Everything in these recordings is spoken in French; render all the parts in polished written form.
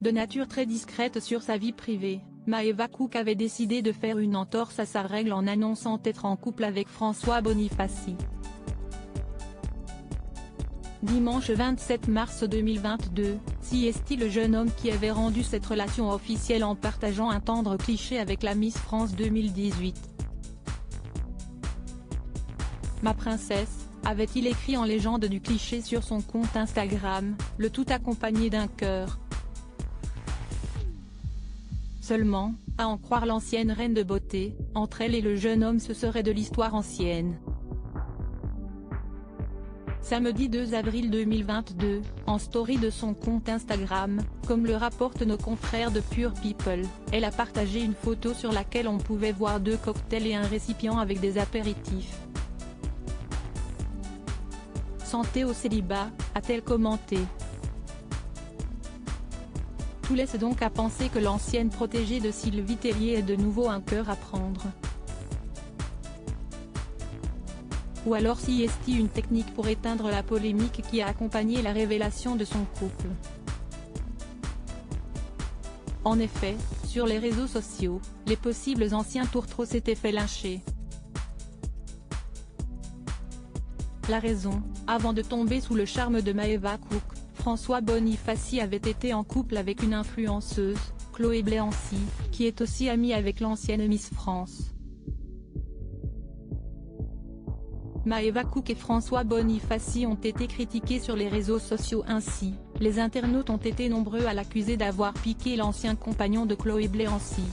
De nature très discrète sur sa vie privée, Maëva Cook avait décidé de faire une entorse à sa règle en annonçant être en couple avec François Bonifaci. Dimanche 27 mars 2022, CST, le jeune homme qui avait rendu cette relation officielle en partageant un tendre cliché avec la Miss France 2018. Ma princesse, avait-il écrit en légende du cliché sur son compte Instagram, le tout accompagné d'un cœur. Seulement, à en croire l'ancienne reine de beauté, entre elle et le jeune homme ce serait de l'histoire ancienne. Samedi 2 avril 2022, en story de son compte Instagram, comme le rapportent nos confrères de Pure People, elle a partagé une photo sur laquelle on pouvait voir 2 cocktails et un récipient avec des apéritifs. Santé au célibat, a-t-elle commenté. Tout laisse donc à penser que l'ancienne protégée de Sylvie Tellier est de nouveau un cœur à prendre. Ou alors CST, une technique pour éteindre la polémique qui a accompagné la révélation de son couple. En effet, sur les réseaux sociaux, les possibles anciens tourtereaux s'étaient fait lyncher. La raison, avant de tomber sous le charme de Maëva Cook, François Bonifaci avait été en couple avec une influenceuse, Chloé Bléancy, qui est aussi amie avec l'ancienne Miss France. Maëva Cook et François Bonifaci ont été critiqués sur les réseaux sociaux ainsi, les internautes ont été nombreux à l'accuser d'avoir piqué l'ancien compagnon de Chloé Bléancy.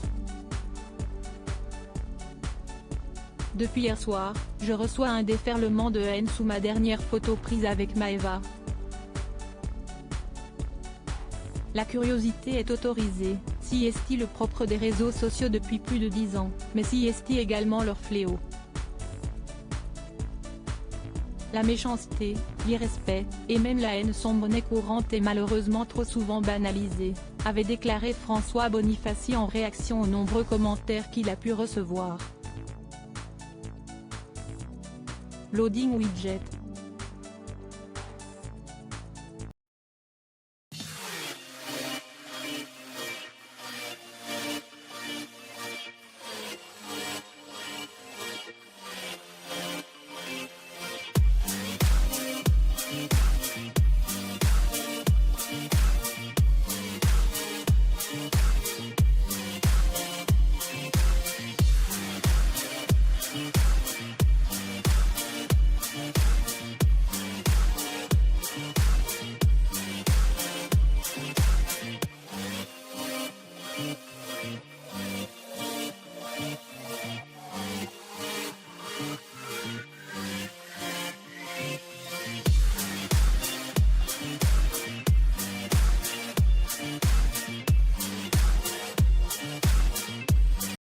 Depuis hier soir, je reçois un déferlement de haine sous ma dernière photo prise avec Maëva. La curiosité est autorisée, CST le propre des réseaux sociaux depuis plus de 10 ans, mais CST également leur fléau. La méchanceté, l'irrespect, et même la haine sont monnaie courante et malheureusement trop souvent banalisée, avait déclaré François Bonifaci en réaction aux nombreux commentaires qu'il a pu recevoir. Loading widget.